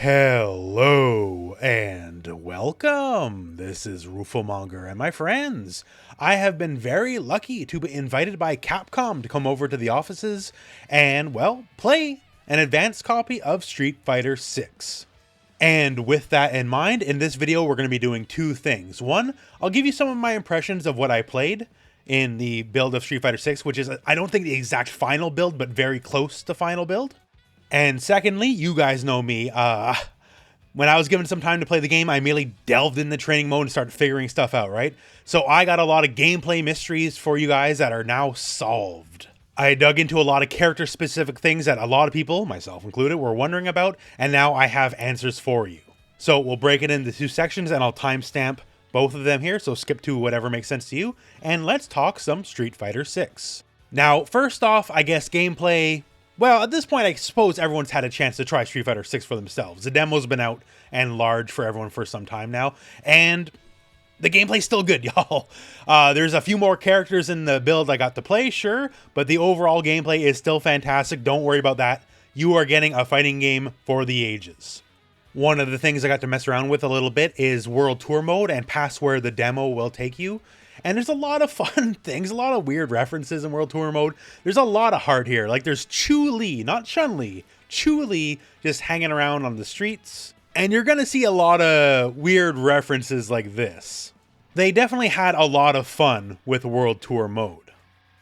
Hello and welcome. This is rooflemonger and my friends. I have been very lucky to be invited by Capcom to come over to the offices and, well, play an advanced copy of Street Fighter 6. And with that in mind, in this video we're going to be doing two things. One, I'll give you some of my impressions of what I played in the build of Street Fighter 6, which is, I don't think the exact final build, but very close to final build. And secondly, you guys know me, when I was given some time to play the game, I immediately delved in the training mode and started figuring stuff out, right? So I got a lot of gameplay mysteries for you guys that are now solved. I dug into a lot of character-specific things that a lot of people, myself included, were wondering about, and now I have answers for you. So we'll break it into two sections, and I'll timestamp both of them here, so skip to whatever makes sense to you, and let's talk some Street Fighter 6. Now, first off, I guess gameplay. Well, at this point, I suppose everyone's had a chance to try Street Fighter 6 for themselves. The demo's been out and large for everyone for some time now, and the gameplay's still good, y'all. There's a few more characters in the build I got to play, sure, but the overall gameplay is still fantastic. Don't worry about that. You are getting a fighting game for the ages. One of the things I got to mess around with a little bit is World Tour mode and past where the demo will take you. And there's a lot of fun things, a lot of weird references in World Tour mode. There's a lot of heart here. Like there's Chun-Li, not Chun-Li, Chun-Li just hanging around on the streets. And you're going to see a lot of weird references like this. They definitely had a lot of fun with World Tour mode.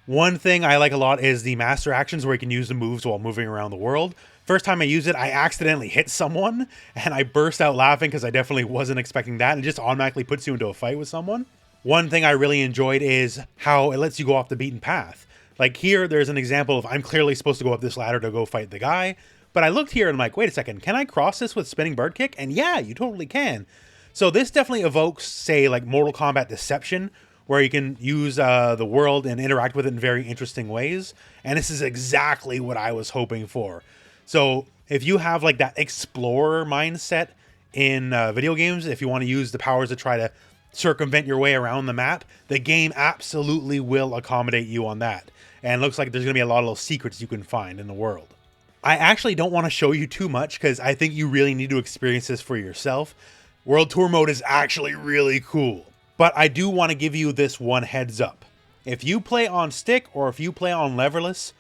One thing I like a lot is the master actions where you can use the moves while moving around the world. First time I used it, I accidentally hit someone and I burst out laughing because I definitely wasn't expecting that. And it just automatically puts you into a fight with someone. One thing I really enjoyed is how it lets you go off the beaten path. Like here, there's an example of I'm clearly supposed to go up this ladder to go fight the guy. But I looked here and I'm like, wait a second, can I cross this with spinning bird kick? And yeah, you totally can. So this definitely evokes, say, like Mortal Kombat Deception, where you can use the world and interact with it in very interesting ways. And this is exactly what I was hoping for. So if you have like that explorer mindset in video games, if you want to use the powers to try to circumvent your way around the map, the game absolutely will accommodate you on that. And it looks like there's going to be a lot of little secrets you can find in the world. I actually don't want to show you too much because I think you really need to experience this for yourself. World Tour mode is actually really cool. But I do want to give you this one heads up. If you play on stick or if you play on leverless,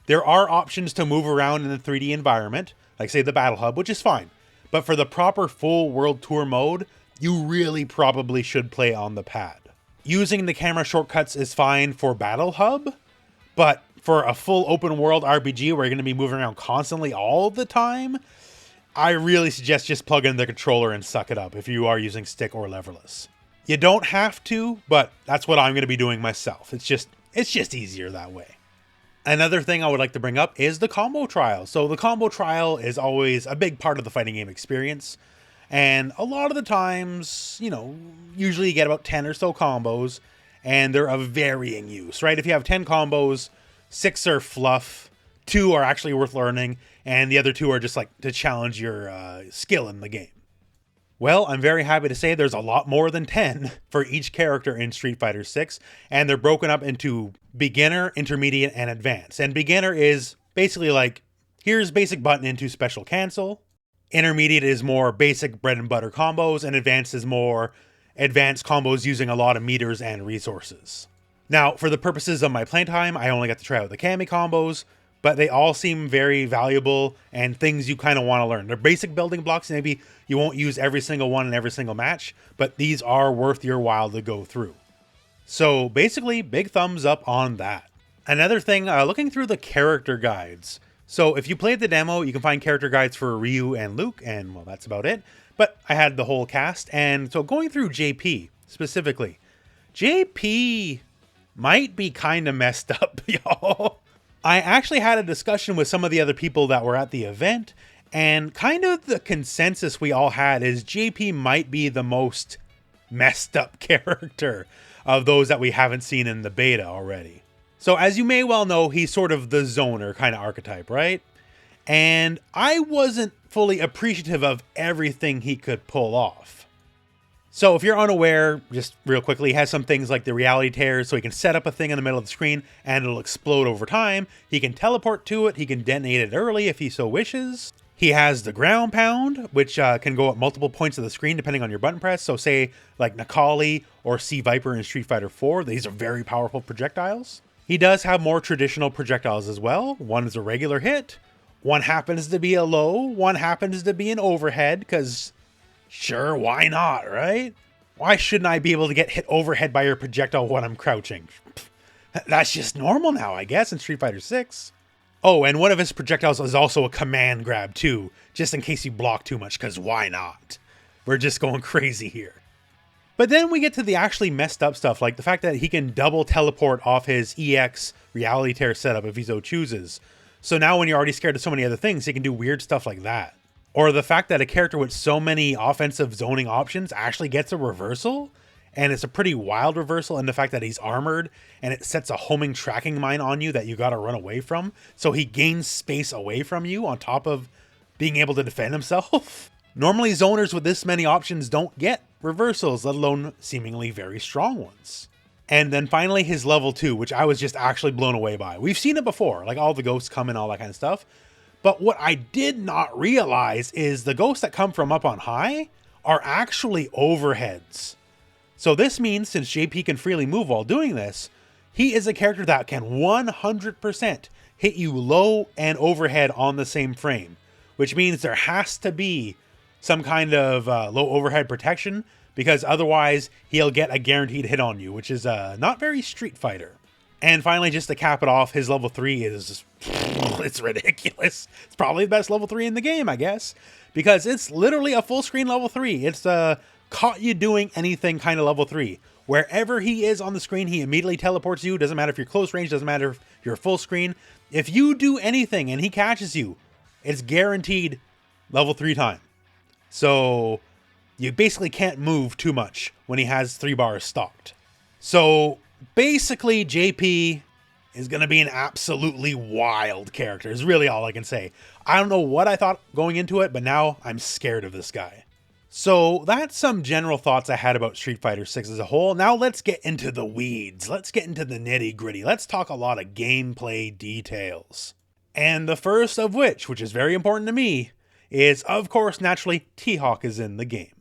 there are options to move around in the 3D environment, like say the Battle Hub, which is fine. But for the proper full World Tour mode, you really probably should play on the pad. Using the camera shortcuts is fine for Battle Hub, but for a full open world RPG where you're going to be moving around constantly all the time, I really suggest just plug in the controller and suck it up if you are using stick or leverless. You don't have to, but that's what I'm going to be doing myself. It's just easier that way. Another thing I would like to bring up is the combo trial. So the combo trial is always a big part of the fighting game experience. And a lot of the times, you know, usually you get about 10 or so combos, and they're of varying use, right? If you have 10 combos, 6 are fluff, 2 are actually worth learning, and the other 2 are just like to challenge your skill in the game. Well, I'm very happy to say there's a lot more than 10 for each character in Street Fighter 6, and they're broken up into beginner, intermediate, and advanced. And beginner is basically like, here's basic button into special cancel. Intermediate is more basic bread and butter combos, and advanced is more advanced combos using a lot of meters and resources. Now, for the purposes of my playtime, I only got to try out the Kami combos, but they all seem very valuable and things you kind of want to learn. They're basic building blocks. Maybe you won't use every single one in every single match, but these are worth your while to go through. So basically, big thumbs up on that. Another thing, looking through the character guides. So if you played the demo, you can find character guides for Ryu and Luke, and well, that's about it. But I had the whole cast, and so going through JP specifically, JP might be kind of messed up, y'all. I actually had a discussion with some of the other people that were at the event, and kind of the consensus we all had is JP might be the most messed up character of those that we haven't seen in the beta already. So as you may well know, he's sort of the zoner kind of archetype, right? And I wasn't fully appreciative of everything he could pull off. So if you're unaware, just real quickly, he has some things like the reality tears, so he can set up a thing in the middle of the screen and it'll explode over time. He can teleport to it, he can detonate it early if he so wishes. He has the ground pound, which can go at multiple points of the screen depending on your button press. So say like Necalli or Sea Viper in Street Fighter 4. These are very powerful projectiles. He does have more traditional projectiles as well. One is a regular hit. One happens to be a low. One happens to be an overhead because sure, why not, right? Why shouldn't I be able to get hit overhead by your projectile when I'm crouching? That's just normal now, I guess, in Street Fighter 6. Oh, and one of his projectiles is also a command grab too, just in case you block too much, because why not? We're just going crazy here. But then we get to the actually messed up stuff, like the fact that he can double teleport off his EX Reality Tear setup if he so chooses. So now when you're already scared of so many other things, he can do weird stuff like that. Or the fact that a character with so many offensive zoning options actually gets a reversal, and it's a pretty wild reversal, and the fact that he's armored and it sets a homing tracking mine on you that you gotta run away from, so he gains space away from you on top of being able to defend himself. Normally zoners with this many options don't get reversals, let alone seemingly very strong ones. And then finally his level 2, which I was just actually blown away by. We've seen it before, like all the ghosts come and all that kind of stuff. But what I did not realize is the ghosts that come from up on high are actually overheads. So this means since JP can freely move while doing this, he is a character that can 100% hit you low and overhead on the same frame, which means there has to be some kind of low overhead protection, because otherwise he'll get a guaranteed hit on you, which is not very Street Fighter. And finally, just to cap it off, his level 3 is, it's ridiculous. It's probably the best level 3 in the game, I guess, because it's literally a full screen level 3. It's caught you doing anything kind of level 3. Wherever he is on the screen, he immediately teleports you. Doesn't matter if you're close range, doesn't matter if you're full screen. If you do anything and he catches you, it's guaranteed level 3 time. So you basically can't move too much when he has 3 bars stocked. So basically, JP is going to be an absolutely wild character, is really all I can say. I don't know what I thought going into it, but now I'm scared of this guy. So that's some general thoughts I had about Street Fighter 6 as a whole. Now let's get into the weeds. Let's get into the nitty gritty. Let's talk a lot of gameplay details. And the first of which is very important to me, is of course naturally T-Hawk is in the game.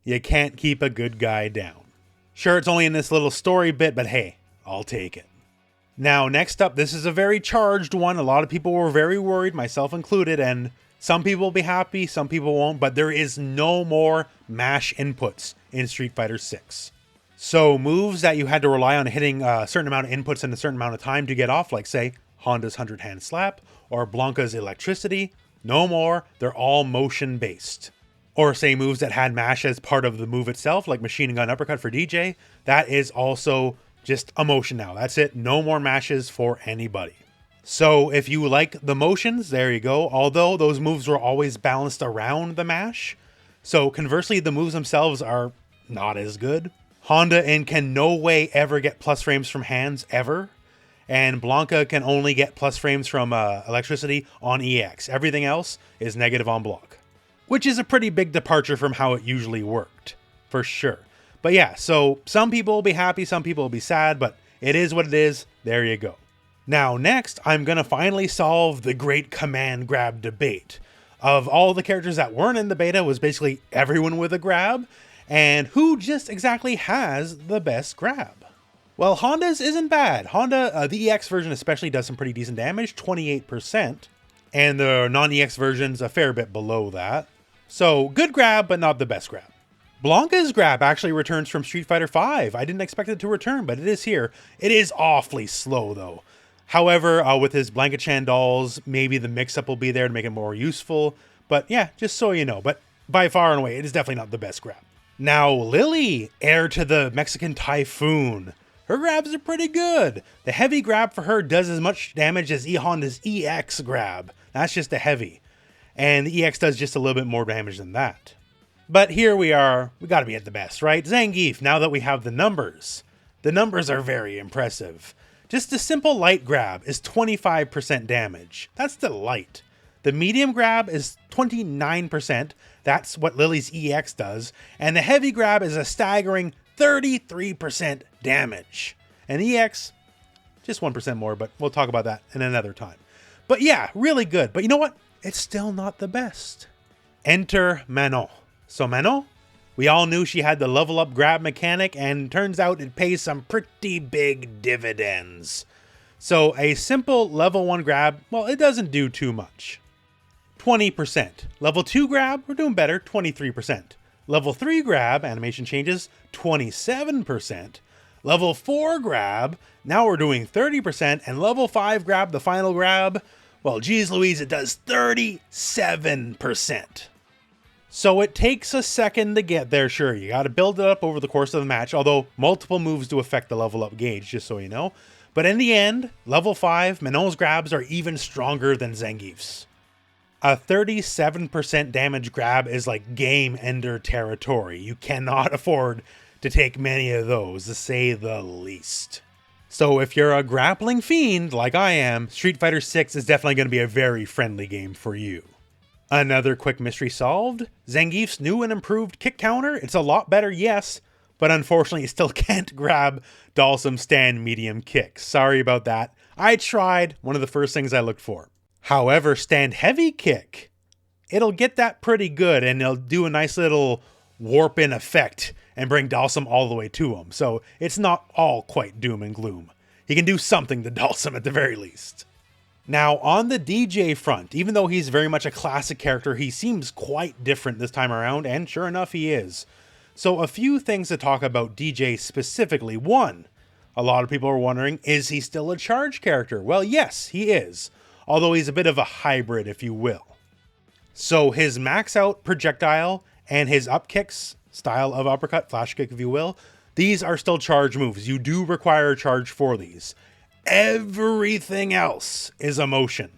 You can't keep a good guy down. Sure, it's only in this little story bit, but hey, I'll take it. Now, next up, this is a very charged one. A lot of people were very worried, myself included, and some people will be happy, some people won't, but there is no more mash inputs in Street Fighter 6. So moves that you had to rely on hitting a certain amount of inputs in a certain amount of time to get off, like say Honda's 100-hand slap or Blanca's electricity, no more. They're all motion based. Or say moves that had mash as part of the move itself, like machine gun uppercut for DJ, that is also just a motion now. That's it. No more mashes for anybody. So if you like the motions, there you go. Although those moves were always balanced around the mash. So conversely, the moves themselves are not as good. Honda and can no way ever get plus frames from hands ever. And Blanca can only get plus frames from electricity on EX. Everything else is negative on block. Which is a pretty big departure from how it usually worked, for sure. But yeah, so some people will be happy, some people will be sad, but it is what it is. There you go. Now next, I'm going to finally solve the great command grab debate. Of all the characters that weren't in the beta, was basically everyone with a grab, and who just exactly has the best grab. Well, Honda's isn't bad. Honda, the EX version especially, does some pretty decent damage, 28%, and the non-EX version's a fair bit below that. So, good grab, but not the best grab. Blanca's grab actually returns from Street Fighter V. I didn't expect it to return, but it is here. It is awfully slow, though. However, with his Blanca-chan dolls, maybe the mix-up will be there to make it more useful. But yeah, just so you know. But by far and away, it is definitely not the best grab. Now, Lily, heir to the Mexican Typhoon. Her grabs are pretty good. The heavy grab for her does as much damage as E-Honda's EX grab. That's just a heavy. And the EX does just a little bit more damage than that. But here we are. We gotta be at the best, right? Zangief, now that we have the numbers. The numbers are very impressive. Just a simple light grab is 25% damage. That's the light. The medium grab is 29%. That's what Lily's EX does. And the heavy grab is a staggering 33% damage. And EX, just 1% more, but we'll talk about that in another time. But yeah, really good. But you know what? it's still not the best. Enter Manon. So Manon, we all knew she had the level up grab mechanic, and turns out it pays some pretty big dividends. So a simple level 1 grab, well, it doesn't do too much. 20%. Level 2 grab, we're doing better, 23%. Level 3 grab, animation changes, 27%. Level 4 grab, now we're doing 30%. And level 5 grab, the final grab, well, geez Louise, it does 37%. So it takes a second to get there, sure, you gotta build it up over the course of the match, although multiple moves do affect the level up gauge, just so you know. But in the end, level 5, Manon's grabs are even stronger than Zangief's. A 37% damage grab is like game ender territory. You cannot afford to take many of those, to say the least. So if you're a grappling fiend like I am, Street Fighter 6 is definitely going to be a very friendly game for you. Another quick mystery solved. Zangief's new and improved kick counter, it's a lot better, yes, but unfortunately you still can't grab Dalsum stand medium kick. Sorry about that. I tried, one of the first things I looked for. However, stand heavy kick, it'll get that pretty good, and it'll do a nice little warp in effect and bring Dalsum all the way to him. So it's not all quite doom and gloom. He can do something to Dalsum at the very least. Now on the DJ front, even though he's very much a classic character, he seems quite different this time around, and sure enough he is. So a few things to talk about DJ specifically. One, a lot of people are wondering, is he still a charge character? Well, yes, he is. Although he's a bit of a hybrid, if you will. So his max out projectile and his up kicks, style of uppercut, flash kick if you will, these are still charge moves. You do require a charge for these. Everything else is emotion.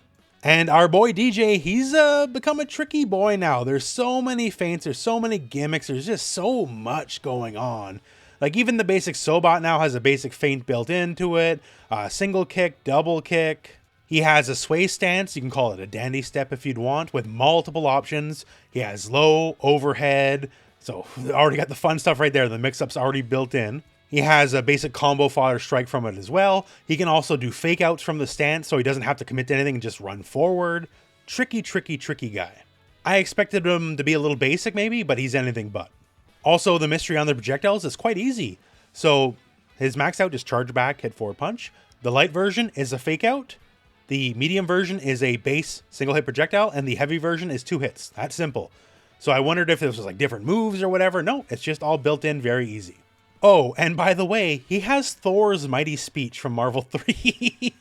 And our boy DJ, he's become a tricky boy now. There's so many feints, there's so many gimmicks, there's just so much going on. Like even the basic Sobot now has a basic feint built into it, single kick, double kick. He has a sway stance, you can call it a dandy step if you'd want, with multiple options. He has low, overhead, so already got the fun stuff right there. The mix-up's already built in. He has a basic combo fodder strike from it as well. He can also do fake outs from the stance, so he doesn't have to commit to anything and just run forward. Tricky, tricky, tricky guy. I expected him to be a little basic maybe, but he's anything but. Also, the mystery on the projectiles is quite easy. So his max out is charge back, hit forward punch. The light version is a fake out. The medium version is a base single hit projectile, and the heavy version is 2 hits. That's simple. So I wondered if this was like different moves or whatever. No, it's just all built in, very easy. Oh, and by the way, he has Thor's mighty speech from Marvel 3.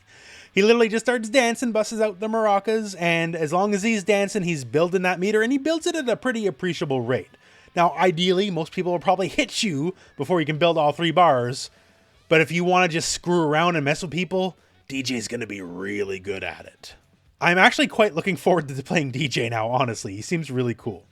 He literally just starts dancing, busts out the maracas, and as long as he's dancing, he's building that meter, and he builds it at a pretty appreciable rate. Now, ideally, most people will probably hit you before you can build all 3 bars, but if you want to just screw around and mess with people, DJ's going to be really good at it. I'm actually quite looking forward to playing DJ now, honestly. He seems really cool.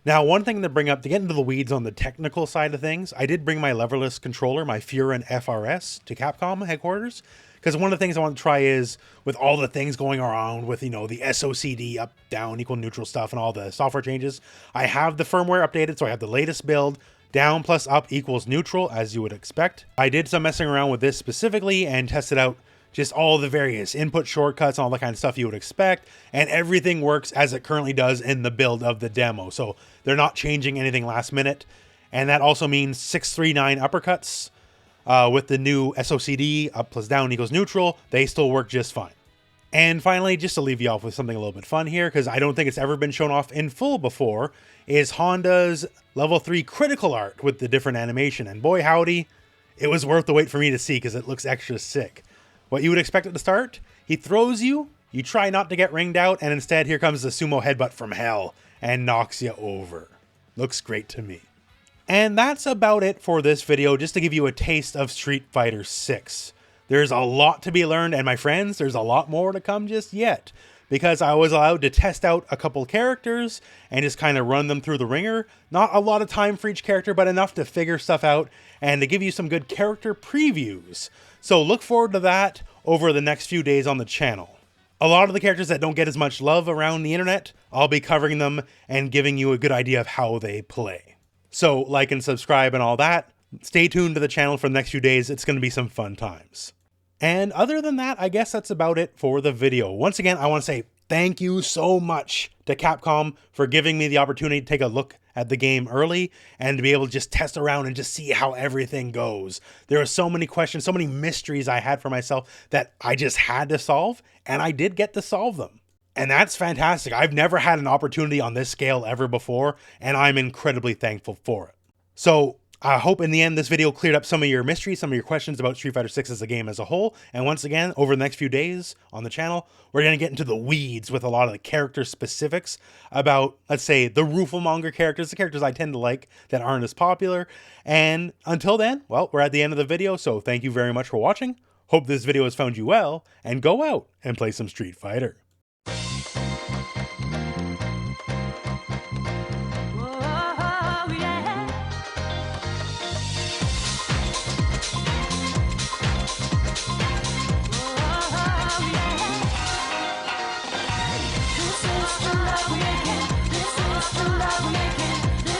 Now, one thing to bring up, to get into the weeds on the technical side of things, I did bring my leverless controller, my Furin FRS, to Capcom headquarters, because one of the things I want to try is, with all the things going around with, you know, the SOCD, up, down, equal, neutral stuff, and all the software changes, I have the firmware updated, so I have the latest build, down plus up equals neutral, as you would expect. I did some messing around with this specifically and tested out just all the various input shortcuts and all the kind of stuff you would expect, and everything works as it currently does in the build of the demo. So they're not changing anything last minute, and that also means 639 uppercuts with the new SOCD, up plus down equals neutral, they still work just fine. And finally, just to leave you off with something a little bit fun here, because I don't think it's ever been shown off in full before, is Honda's level 3 critical art with the different animation, and boy howdy, it was worth the wait for me to see because it looks extra sick. What you would expect at the start, he throws you, you try not to get ringed out, and instead here comes the sumo headbutt from hell and knocks you over. Looks great to me. And that's about it for this video, just to give you a taste of Street Fighter 6. There's a lot to be learned, and my friends, there's a lot more to come just yet, because I was allowed to test out a couple characters and just kind of run them through the ringer. Not a lot of time for each character, but enough to figure stuff out and to give you some good character previews. So look forward to that over the next few days on the channel. A lot of the characters that don't get as much love around the internet, I'll be covering them and giving you a good idea of how they play. So like and subscribe and all that. Stay tuned to the channel for the next few days. It's going to be some fun times. And other than that, I guess that's about it for the video. Once again, I want to say Thank you so much to Capcom for giving me the opportunity to take a look at the game early and to be able to just test around and just see how everything goes. There are so many questions, so many mysteries I had for myself that I just had to solve, and I did get to solve them. And that's fantastic. I've never had an opportunity on this scale ever before, and I'm incredibly thankful for it. So I hope in the end this video cleared up some of your mysteries, some of your questions about Street Fighter 6 as a game as a whole. And once again, over the next few days on the channel, we're going to get into the weeds with a lot of the character specifics about, let's say, the rooflemonger characters, the characters I tend to like that aren't as popular. And until then, well, we're at the end of the video, so thank you very much for watching. Hope this video has found you well, and go out and play some Street Fighter.